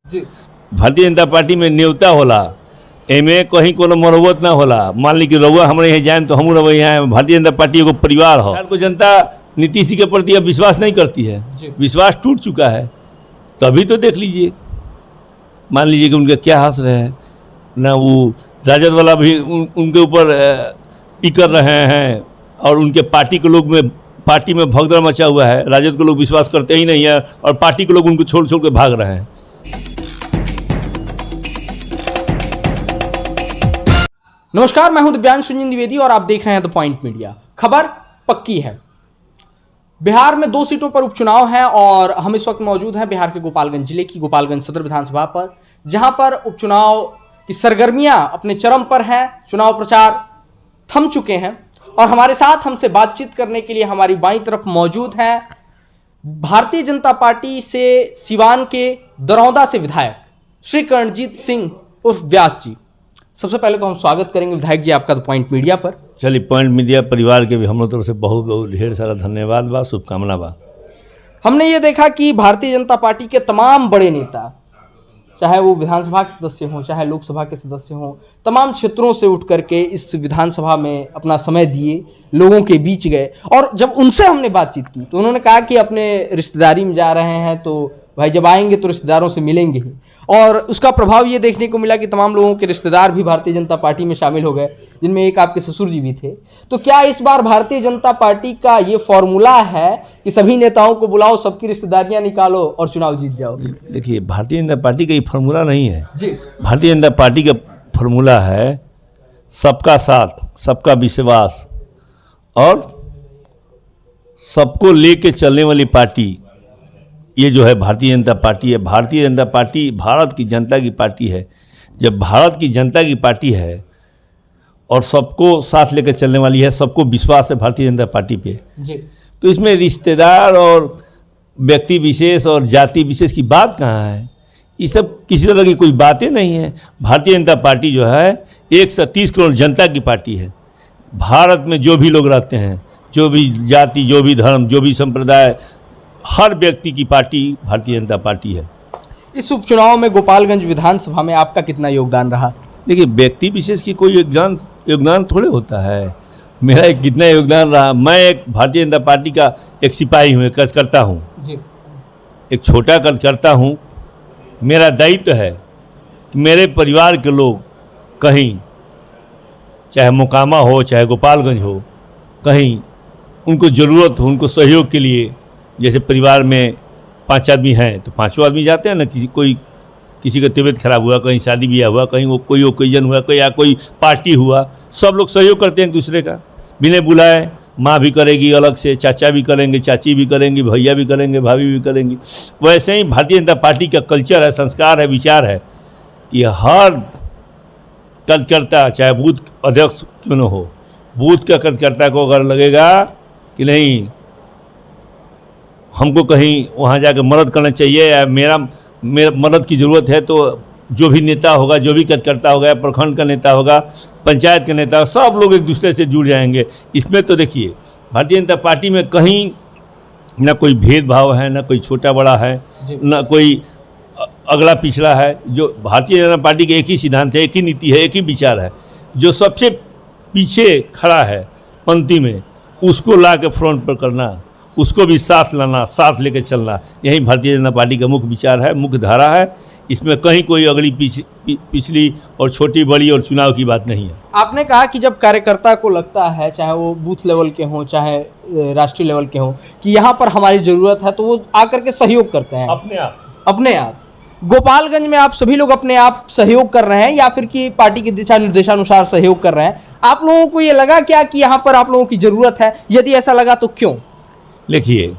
जी। Bharatiya Janata party में न्योता होला, एमे कहीं कोनो मनोवत ना होला। मान ली कि रउआ हमारे यहाँ जाए तो हम रउआ यहाँ भारतीय जनता पार्टी एगो परिवार हो। बिहार को जनता नीतीश जी के प्रति अब विश्वास नहीं करती है, विश्वास टूट चुका है। तभी तो देख लीजिए, मान लीजिए कि उनके क्या हंस रहे हैं ना, वो राजद वाला भी उनके ऊपर ई कर रहे हैं और उनके पार्टी के लोग में पार्टी में भगदड़ मचा हुआ है। राजद के लोग विश्वास करते ही नहीं है और पार्टी के लोग उनको छोड़ छोड़ के भाग रहे हैं। नमस्कार, मैं हूं दिव्यांश रंजन द्विवेदी और आप देख रहे हैं द पॉइंट मीडिया। खबर पक्की है, बिहार में 2 सीटों पर उपचुनाव है और हम इस वक्त मौजूद हैं बिहार के गोपालगंज जिले की गोपालगंज सदर विधानसभा पर, जहां पर उपचुनाव की सरगर्मियां अपने चरम पर हैं। चुनाव प्रचार थम चुके हैं और हमारे साथ हमसे बातचीत करने के लिए हमारी बाईं तरफ मौजूद हैं भारतीय जनता पार्टी से सिवान के दरौंदा से विधायक श्री कर्णजीत सिंह उर्फ व्यास जी। सबसे पहले तो हम स्वागत करेंगे विधायक जी आपका द पॉइंट मीडिया पर। चलिए, पॉइंट मीडिया परिवार के भी हम लोग तरफ से बहुत बहुत ढेर सारा धन्यवाद बा, शुभकामना बा। हमने ये देखा कि भारतीय जनता पार्टी के तमाम बड़े नेता, चाहे वो विधानसभा के सदस्य हों चाहे लोकसभा के सदस्य हों, तमाम क्षेत्रों से उठ करके इस विधानसभा में अपना समय दिए, लोगों के बीच गए और जब उनसे हमने बातचीत की तो उन्होंने कहा कि अपने रिश्तेदारी में जा रहे हैं तो भाई जब आएंगे तो रिश्तेदारों से मिलेंगे ही। और उसका प्रभाव ये देखने को मिला कि तमाम लोगों के रिश्तेदार भी भारतीय जनता पार्टी में शामिल हो गए, जिनमें एक आपके ससुर जी भी थे। तो क्या इस बार भारतीय जनता पार्टी का ये फॉर्मूला है कि सभी नेताओं को बुलाओ, सबकी रिश्तेदारियां निकालो और चुनाव जीत जाओ? देखिए, भारतीय जनता पार्टी का ये फॉर्मूला नहीं है जी। भारतीय जनता पार्टी का फॉर्मूला है सबका साथ, सबका विश्वास और सबको लेके चलने वाली पार्टी। ये जो है भारतीय जनता पार्टी है। भारतीय जनता पार्टी भारत की जनता की पार्टी है। जब भारत की जनता की पार्टी है और सबको साथ लेकर चलने वाली है, सबको विश्वास है भारतीय जनता पार्टी पे जी, तो इसमें रिश्तेदार और व्यक्ति विशेष और जाति विशेष की बात कहाँ है? ये सब किसी तरह की कोई बातें नहीं है। भारतीय जनता पार्टी जो है 130 करोड़ जनता की पार्टी है। भारत में जो भी लोग रहते हैं, जो भी जाति, जो भी धर्म, जो भी संप्रदाय, हर व्यक्ति की पार्टी भारतीय जनता पार्टी है। इस उपचुनाव में गोपालगंज विधानसभा में आपका कितना योगदान रहा? देखिए, व्यक्ति विशेष की कोई योगदान थोड़े होता है। मेरा कितना योगदान रहा, मैं एक भारतीय जनता पार्टी का एक सिपाही हूँ, एक कार्यकर्ता हूँ जी। एक छोटा कार्यकर्ता हूँ। मेरा दायित्व है कि मेरे परिवार के लोग कहीं, चाहे मोकामा हो चाहे गोपालगंज हो, कहीं उनको ज़रूरत हो, उनको सहयोग के लिए, जैसे परिवार में 5 आदमी हैं तो 5 आदमी जाते हैं ना, किसी का तबीयत खराब हुआ, कहीं शादी ब्याह हुआ, कहीं वो कोई ओकेजन हुआ, कोई पार्टी हुआ, सब लोग सहयोग करते हैं एक दूसरे का बिना बुलाए। माँ भी करेगी अलग से, चाचा भी करेंगे, चाची भी करेंगे, भैया भी करेंगे, भाभी भी करेंगी। वैसे ही भारतीय जनता पार्टी का कल्चर है, संस्कार है, विचार है कि हर कार्यकर्ता, चाहे बूथ अध्यक्ष क्यों न हो, बूथ का कार्यकर्ता को अगर लगेगा कि नहीं हमको कहीं वहाँ जाकर मदद करना चाहिए या मेरा मदद की ज़रूरत है, तो जो भी नेता होगा, जो भी कार्यकर्ता होगा, प्रखंड का नेता होगा, पंचायत के नेता, सब लोग एक दूसरे से जुड़ जाएंगे। इसमें तो देखिए, भारतीय जनता पार्टी में कहीं ना कोई भेदभाव है, ना कोई छोटा बड़ा है, ना कोई अगला पिछड़ा है। जो भारतीय जनता पार्टी के एक ही सिद्धांत है, एक ही नीति है, एक ही विचार है। जो सबसे पीछे खड़ा है पंक्ति में, उसको ला के फ्रंट पर करना, उसको भी साथ लाना, साथ लेकर चलना, यही भारतीय जनता पार्टी का मुख्य विचार है, मुख्य धारा है। इसमें कहीं कोई अगली पिछली और छोटी बड़ी और चुनाव की बात नहीं है। आपने कहा कि जब कार्यकर्ता को लगता है, चाहे वो बूथ लेवल के हों चाहे राष्ट्रीय लेवल के हों, कि यहाँ पर हमारी ज़रूरत है, तो वो आकर के सहयोग करते हैं अपने आप। गोपालगंज में आप सभी लोग अपने आप सहयोग कर रहे हैं या फिर कि पार्टी के दिशा निर्देशानुसार सहयोग कर रहे हैं? आप लोगों को ये लगा क्या कि यहाँ पर आप लोगों की ज़रूरत है? यदि ऐसा लगा तो क्यों? देखिए,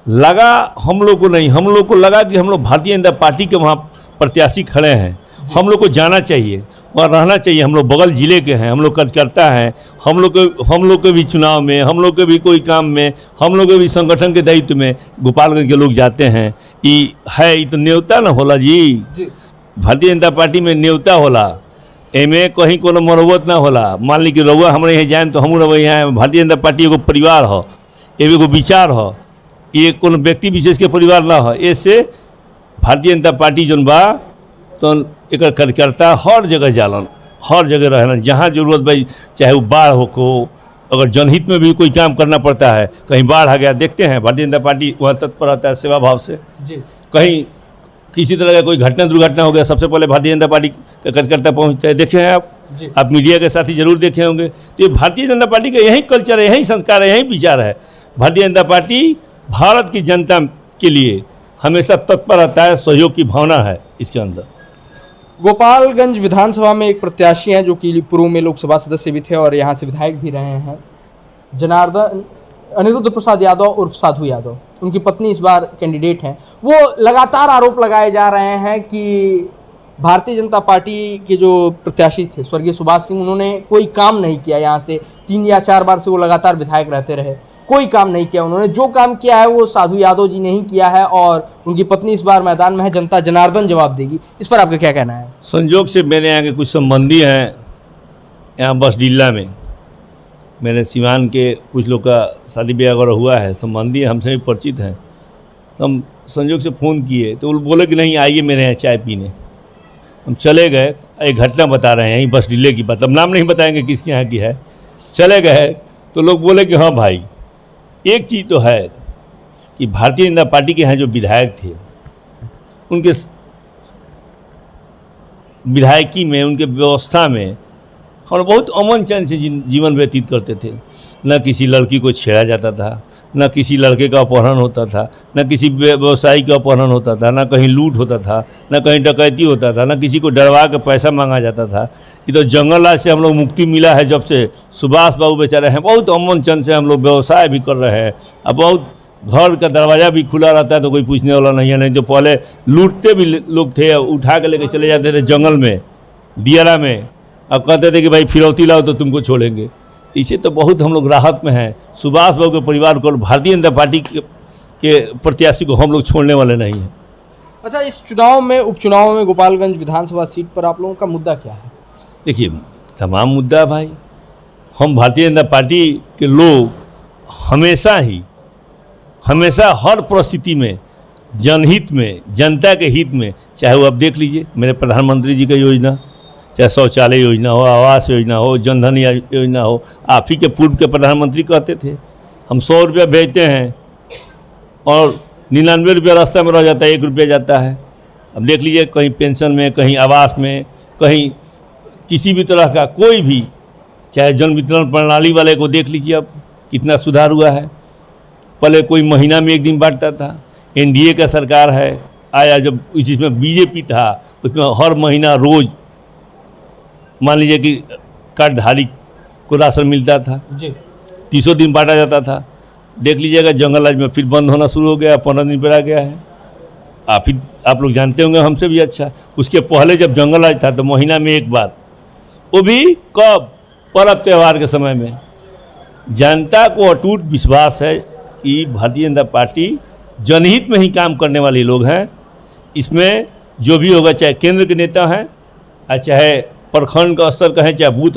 लगा हम लोग को नहीं, हम लोग को लगा कि हम लोग भारतीय जनता पार्टी के वहाँ प्रत्याशी खड़े हैं, हम लोग को जाना चाहिए, वहाँ रहना चाहिए। हम लोग बगल जिले के हैं, हम लोग कार्यकर्ता हैं, हम लोग के भी चुनाव में, हम लोग के भी कोई काम में, हम लोग के भी संगठन के दायित्व में गोपालगंज के लोग जाते हैं। ये तो न्योता ना होला जी। भारतीय जनता पार्टी में न्योता होला, एमे कहीं कोनो मनोवत ना होला। मान ली कि रउआ हमारे यहाँ जाए तो हम रउआ यहाँ, भारतीय जनता पार्टी एगो परिवार हो, एगो विचार हो, ये कोनो व्यक्ति विशेष के परिवार ना हो। ऐसे भारतीय जनता पार्टी जौन बा तो एक कार्यकर्ता हर जगह जालन, हर जगह रहलन, जहाँ जरूरत भाई, चाहे वो बाढ़ हो, अगर जनहित में भी कोई काम करना पड़ता है, कहीं बाढ़ आ गया, देखते हैं भारतीय जनता पार्टी वहाँ तत्पर रहता है सेवा भाव से। जी। कहीं किसी तरह का कोई घटना दुर्घटना हो गया, सबसे पहले भारतीय जनता पार्टी का कार्यकर्ता पहुँचता है। देखे हैं आप मीडिया के साथ ही जरूर देखे होंगे। तो ये भारतीय जनता पार्टी का यही कल्चर है, यही संस्कार है, यही विचार है। भारतीय जनता पार्टी भारत की जनता के लिए हमेशा तत्पर रहता है, सहयोग की भावना है इसके अंदर। गोपालगंज विधानसभा में एक प्रत्याशी हैं जो कि पूर्व में लोकसभा सदस्य भी थे और यहाँ से विधायक भी रहे हैं, अनिरुद्ध प्रसाद यादव उर्फ साधु यादव। उनकी पत्नी इस बार कैंडिडेट हैं। वो लगातार आरोप लगाए जा रहे हैं कि भारतीय जनता पार्टी के जो प्रत्याशी थे स्वर्गीय सुभाष सिंह, उन्होंने कोई काम नहीं किया। यहाँ से 3 या 4 बार से वो लगातार विधायक रहते रहे, कोई काम नहीं किया उन्होंने। जो काम किया है वो साधु यादव जी ने ही किया है और उनकी पत्नी इस बार मैदान में है। जनता जनार्दन जवाब देगी। इस पर आपका क्या कहना है? संयोग से मेरे यहाँ के कुछ संबंधी हैं यहाँ बसडीला में, मेरे सिवान के कुछ लोग का शादी ब्याह वगैरह हुआ है, संबंधी हमसे भी परिचित हैं। हम संयोग से फ़ोन किए तो वो बोले कि नहीं आइए मेरे यहाँ चाय पीने। हम चले गए, एक घटना बता रहे हैं यहीं बसडीले की बात, अब नाम नहीं बताएंगे किसके यहाँ की है। चले गए तो लोग बोले कि हाँ भाई, एक चीज़ तो है कि भारतीय जनता पार्टी के यहाँ जो विधायक थे, उनके विधायकी में, उनके व्यवस्था में हम बहुत अमन चैन से जीवन व्यतीत करते थे। न किसी लड़की को छेड़ा जाता था, न किसी लड़के का अपहरण होता था, न किसी व्यवसायी का अपहरण होता था, न कहीं लूट होता था, न कहीं डकैती होता था, न किसी को डरवा के पैसा मांगा जाता था। ये तो जंगल राज से हम लोग मुक्ति मिला है जब से सुभाष बाबू बेचारे हैं, बहुत अमन चैन से हम लोग व्यवसाय भी कर रहे हैं। अब बहुत घर का दरवाज़ा भी खुला रहता है तो कोई पूछने वाला नहीं है। नहीं तो पहले लूटते भी लोग थे, उठा के लेके चले जाते थे जंगल में, दियारा में, अब कहते थे कि भाई फिरौती लाओ तो तुमको छोड़ेंगे। इसे तो बहुत हम लोग राहत में हैं। सुभाष बाबू के परिवार को, भारतीय जनता पार्टी के प्रत्याशी को हम लोग छोड़ने वाले नहीं हैं। अच्छा, इस चुनाव में, उपचुनाव में गोपालगंज विधानसभा सीट पर आप लोगों का मुद्दा क्या है? देखिए, तमाम मुद्दा है भाई। हम भारतीय जनता पार्टी के लोग हमेशा हर परिस्थिति में जनहित में, जनता के हित में, चाहे वो आप देख लीजिए मेरे प्रधानमंत्री जी का योजना, चाहे शौचालय योजना हो, आवास योजना हो, जनधन योजना हो, आप ही के पूर्व के प्रधानमंत्री कहते थे हम 100 रुपया भेजते हैं और 99 रुपया रास्ता में रह जाता है, 1 रुपया जाता है। अब देख लीजिए, कहीं पेंशन में, कहीं आवास में, कहीं किसी भी तरह का कोई भी, चाहे जन वितरण प्रणाली वाले को देख लीजिए अब कितना सुधार हुआ है। पहले कोई महीना में 1 दिन बांटता था, एनडीए का सरकार है आया जब, जिसमें बीजेपी था, उसमें हर महीना रोज़ मान लीजिए कि कार्डधारी को राशन मिलता था जी, 30 दिन बांटा जाता था। देख लीजिएगा जंगल राज में फिर बंद होना शुरू हो गया, 15 दिन पर आ गया है। आप लोग जानते होंगे हमसे भी अच्छा, उसके पहले जब जंगल राज था तो महीना में 1 बार, वो भी कब, पर्व त्यौहार के समय में। जनता को अटूट विश्वास है कि भारतीय जनता पार्टी जनहित में ही काम करने वाले लोग हैं। इसमें जो भी होगा, चाहे केंद्र के नेता हैं, चाहे प्रखंड का स्तर का है, चाहे बूथ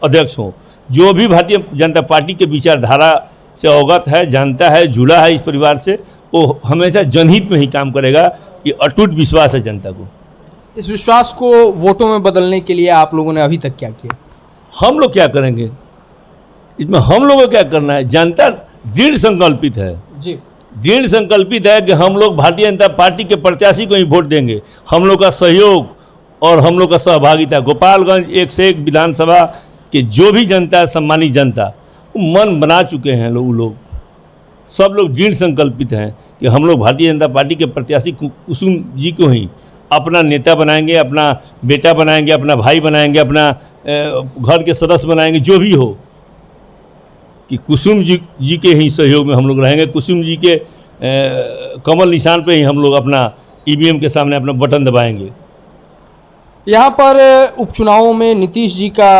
अध्यक्ष हो, जो भी भारतीय जनता पार्टी के विचारधारा से अवगत है, जानता है, जुड़ा है इस परिवार से, वो हमेशा जनहित में ही काम करेगा। ये अटूट विश्वास है जनता को। इस विश्वास को वोटों में बदलने के लिए आप लोगों ने अभी तक क्या किया? हम लोग क्या करेंगे इसमें, हम लोगों को क्या करना है, जनता दृढ़ संकल्पित है जी, दृढ़ संकल्पित है कि हम लोग भारतीय जनता पार्टी के प्रत्याशी को ही वोट देंगे। हम लोग का सहयोग और हम लोग का सहभागिता, गोपालगंज 1 से 1 विधानसभा के जो भी जनता है, सम्मानित जनता, वो मन बना चुके हैं लोग सब लोग दृढ़ संकल्पित हैं कि हम लोग भारतीय जनता पार्टी के प्रत्याशी कुसुम जी को ही अपना नेता बनाएंगे, अपना बेटा बनाएंगे, अपना भाई बनाएंगे, अपना घर के सदस्य बनाएंगे, जो भी हो, कि कुसुम जी के ही सहयोग में हम लोग रहेंगे। कुसुम जी के कमल निशान पे ही हम लोग अपना ईवीएम के सामने अपना बटन दबाएंगे। यहाँ पर उपचुनावों में नीतीश जी का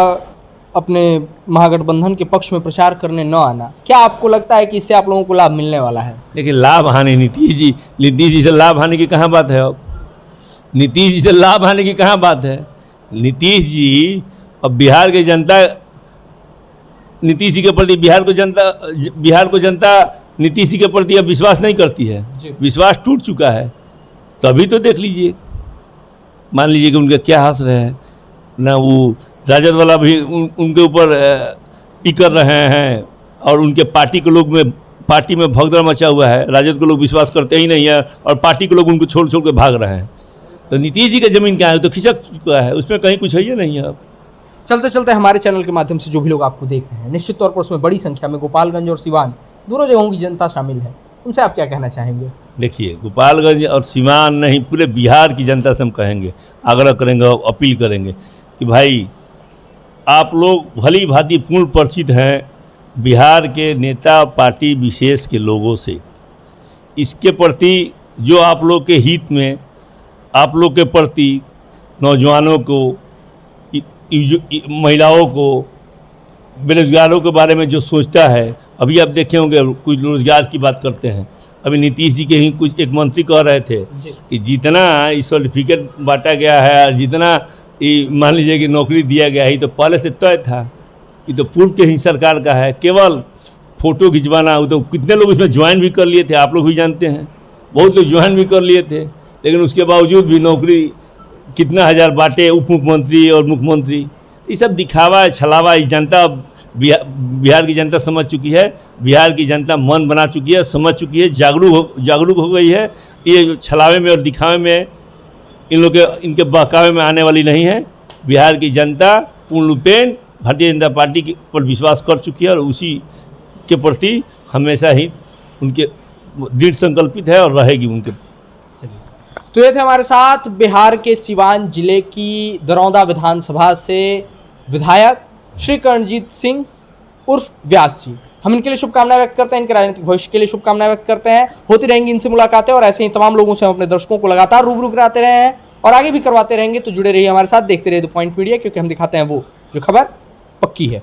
अपने महागठबंधन के पक्ष में प्रचार करने न आना, क्या आपको लगता है कि इससे आप लोगों को लाभ मिलने वाला है? देखिए, लाभ हानि, नीतीश जी से लाभ हानि की कहाँ बात है? अब नीतीश जी से लाभ हानि की कहाँ बात है? नीतीश जी, अब बिहार की जनता नीतीश जी के प्रति, बिहार को जनता नीतीश जी के प्रति अब विश्वास नहीं करती है। विश्वास टूट चुका है। तभी तो देख लीजिए, मान लीजिए कि उनके क्या हंस रहे हैं ना, वो राजद वाला भी उनके ऊपर ई कर रहे हैं, और उनके पार्टी के लोग में, पार्टी में भगदड़ मचा हुआ है, राजद के लोग विश्वास करते ही नहीं है और पार्टी के लोग उनको छोड़ छोड़ के भाग रहे हैं। तो नीतीश जी का ज़मीन क्या है, तो खिसक चुका है, उसमें कहीं कुछ है ही नहीं है। अब चलते चलते हमारे चैनल के माध्यम से जो भी लोग आपको देख रहे हैं, निश्चित तौर पर उसमें बड़ी संख्या में गोपालगंज और सिवान दोनों जगहों की जनता शामिल है, उनसे आप क्या कहना चाहेंगे? देखिए, गोपालगंज और सीवान नहीं, पूरे बिहार की जनता से हम कहेंगे, आग्रह करेंगे और अपील करेंगे कि भाई आप लोग भली भांति पूर्ण परिचित हैं बिहार के नेता पार्टी विशेष के लोगों से। इसके प्रति जो आप लोग के हित में, आप लोग के प्रति नौजवानों को, महिलाओं को, बेरोजगारों के बारे में जो सोचता है, अभी आप देखे होंगे कुछ रोजगार की बात करते हैं। अभी नीतीश जी के ही कुछ एक मंत्री कह रहे थे कि जितना ये सर्टिफिकेट बांटा गया है, जितना ये मान लीजिए कि नौकरी दिया गया है, ये तो पहले से तय था, ये तो पूर्व के ही सरकार का है, केवल फ़ोटो खिंचवाना। वो तो कितने लोग इसमें ज्वाइन भी कर लिए थे, आप लोग भी जानते हैं, बहुत लोग ज्वाइन भी कर लिए थे, लेकिन उसके बावजूद भी नौकरी कितना हज़ार बांटे उप मुख्यमंत्री और मुख्यमंत्री। ये सब दिखावा है, छलावा। ये जनता, बिहार की जनता समझ चुकी है, बिहार की जनता मन बना चुकी है, समझ चुकी है, जागरूक हो गई है। ये छलावे में और दिखावे में इन लोग के, इनके बहकावे में आने वाली नहीं है। बिहार की जनता पूर्ण रूपेण भारतीय जनता पार्टी पर विश्वास कर चुकी है और उसी के प्रति हमेशा ही उनके दृढ़ संकल्पित है और रहेगी उनके। तो ये थे हमारे साथ बिहार के सिवान जिले की दरौंदा विधानसभा से विधायक श्री करणजीत सिंह उर्फ व्यास जी। हम इनके लिए शुभकामनाएं व्यक्त करते हैं, इनके राजनीतिक भविष्य के लिए शुभकामनाएं व्यक्त करते हैं। होती रहेंगी इनसे मुलाकातें और ऐसे ही तमाम लोगों से हम अपने दर्शकों को लगातार रूबरू कराते रहे हैं और आगे भी करवाते रहेंगे। तो जुड़े रहिए हमारे साथ, देखते रहिए द पॉइंट मीडिया, क्योंकि हम दिखाते हैं वो जो खबर पक्की है।